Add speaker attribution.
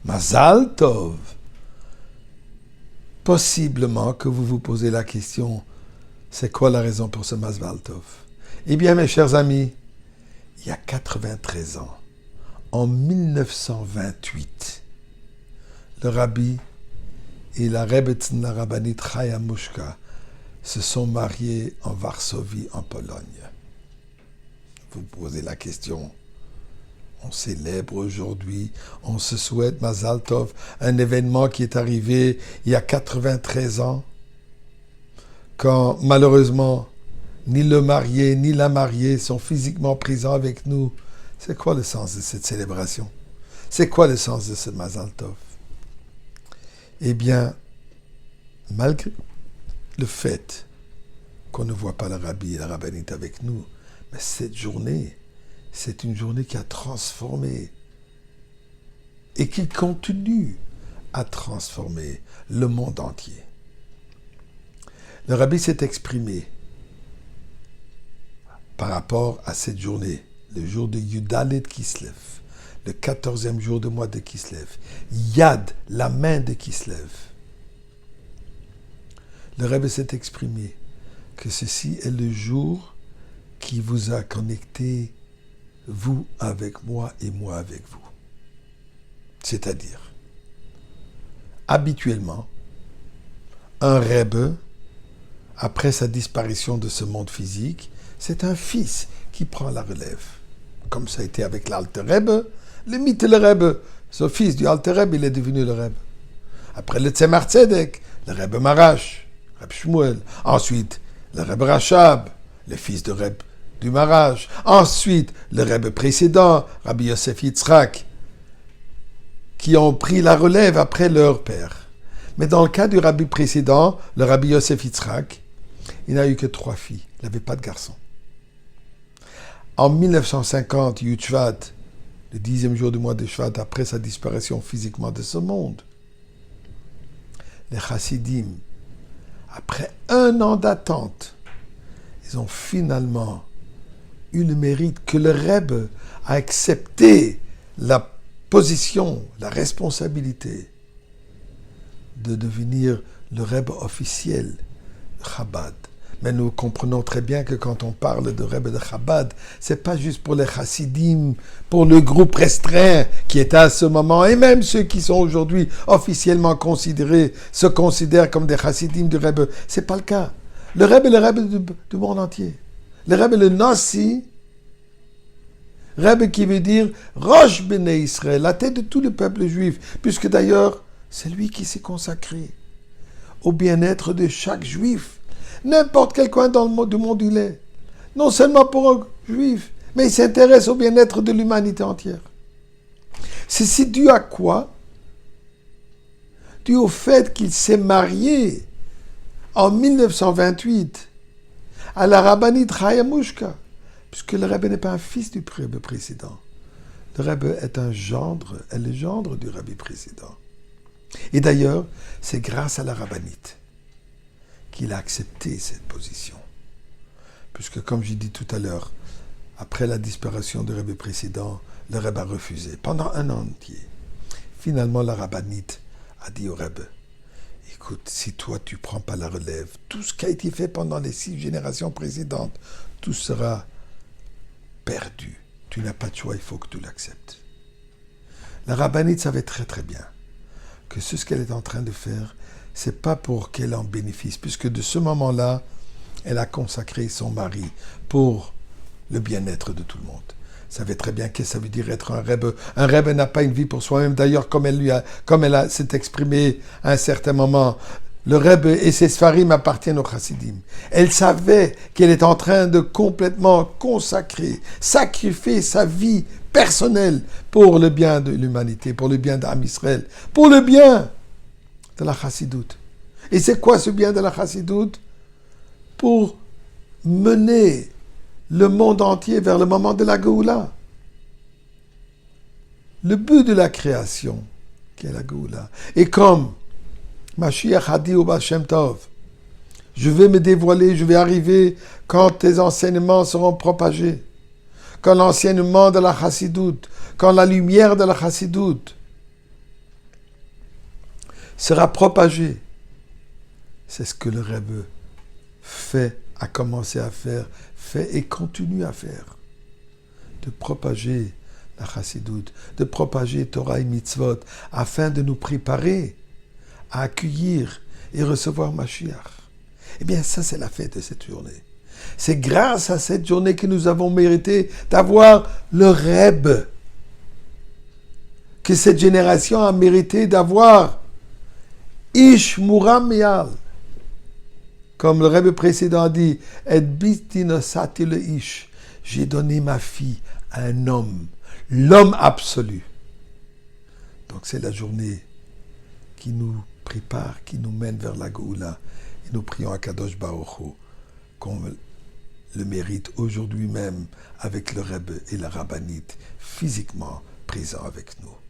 Speaker 1: Mazal Tov. Possiblement que vous vous posez la question, c'est quoi la raison pour ce Mazal Tov? Eh bien, mes chers amis, il y a 93 ans, en 1928, le rabbi et la Rebbetzin, la rabbinit Chaya Mushka, se sont mariés en Varsovie, en Pologne. Vous posez la question. On célèbre aujourd'hui, on se souhaite Mazal Tov, un événement qui est arrivé il y a 93 ans, quand malheureusement, ni le marié ni la mariée sont physiquement présents avec nous. C'est quoi le sens de cette célébration? C'est quoi le sens de ce Mazal Tov? Eh bien, malgré le fait qu'on ne voit pas le rabbi et la rabbinite avec nous, mais cette journée, c'est une journée qui a transformé et qui continue à transformer le monde entier. Le rabbi s'est exprimé par rapport à cette journée, le jour de Yudalet Kislev, le 14e jour du mois de Kislev, Yad, la main de Kislev. Le rabbi s'est exprimé que ceci est le jour qui vous a connecté, vous avec moi et moi avec vous. C'est-à-dire, habituellement, un rebbe, après sa disparition de ce monde physique, c'est un fils qui prend la relève. Comme ça a été avec l'Alter Rebbe, le Mittel Rebbe, ce fils du Alter Rebbe, il est devenu le Rebbe. Après le Tzemar Tzedek, le Rebbe Marash, Rebbe Shmuel. Ensuite, le Rebbe Rachab, le fils de Rebbe du Marash. Ensuite, le Rebbe précédent, Rabbi Yosef Yitzhak, qui ont pris la relève après leur père. Mais dans le cas du Rabbi précédent, le Rabbi Yosef Yitzhak, il n'a eu que 3 filles. Il n'avait pas de garçon. En 1950, Yud Shvat, le 10e jour du mois de Shvat, après sa disparition physiquement de ce monde, les Chassidim, après 1 an d'attente, ils ont finalement eu le mérite que le Rebbe a accepté la position, la responsabilité de devenir le Rebbe officiel de Chabad. Mais nous comprenons très bien que quand on parle de Rebbe de Chabad, c'est pas juste pour les Chassidim, pour le groupe restreint qui était à ce moment, et même ceux qui sont aujourd'hui officiellement considérés, se considèrent comme des Chassidim du Rebbe. C'est pas le cas. Le Rebbe est le Rebbe du monde entier. Le Rebbe est le Nasi, Rebbe qui veut dire Rosh Bnei Israël, la tête de tout le peuple juif, puisque d'ailleurs, c'est lui qui s'est consacré au bien-être de chaque juif. N'importe quel coin du monde où il est. Non seulement pour un juif, mais il s'intéresse au bien-être de l'humanité entière. C'est dû à quoi? Dû au fait qu'il s'est marié en 1928 à la rabbinite Chaya Mushka, puisque le Rebbe n'est pas un fils du Rebbe précédent. Le Rebbe est le gendre du Rabbi précédent. Et d'ailleurs, c'est grâce à la rabbinite qu'il a accepté cette position. Puisque, comme j'ai dit tout à l'heure, après la disparition du Rebbe précédent, le Rebbe a refusé pendant 1 an entier. Finalement, la rabbinite a dit au Rebbe, écoute, si toi tu ne prends pas la relève, tout ce qui a été fait pendant les 6 générations précédentes, tout sera perdu. Tu n'as pas de choix, il faut que tu l'acceptes. La rabbinite savait très très bien que ce qu'elle est en train de faire, c'est pas pour qu'elle en bénéficie, puisque de ce moment-là, elle a consacré son mari pour le bien-être de tout le monde. Elle savait très bien qu'est-ce que ça veut dire être un rebbe. Un rebbe n'a pas une vie pour soi-même. D'ailleurs, comme elle s'est exprimée à un certain moment, le rebbe et ses sfarim appartiennent aux chassidim. Elle savait qu'elle est en train de complètement consacrer, sacrifier sa vie personnelle pour le bien de l'humanité, pour le bien d'Am Israël, pour le bien de la chassidoute. Et c'est quoi ce bien de la chassidoute? Pour mener le monde entier vers le moment de la Géoula. Le but de la création, qui est la Géoula. Et comme Mashiach a dit au Baal Shem Tov, je vais me dévoiler, je vais arriver quand tes enseignements seront propagés, quand l'enseignement de la chassidoute, quand la lumière de la chassidoute sera propagée. C'est ce que le Rebbe fait, a commencé à faire, fait et continue à faire. De propager la chassidoute, de propager Torah et mitzvot, afin de nous préparer à accueillir et recevoir Mashiach. Eh bien, ça, c'est la fête de cette journée. C'est grâce à cette journée que nous avons mérité d'avoir le Rebbe, que cette génération a mérité d'avoir Ish Muram Meyal. Comme le Rebbe précédent a dit, Et biti nosati le Ish. J'ai donné ma fille à un homme, l'homme absolu. Donc c'est la journée qui nous prépare, qui nous mène vers la Géoula. Et nous prions à Kadosh Baruch Hu qu'on le mérite aujourd'hui même avec le Rebbe et la Rabbinite physiquement présents avec nous.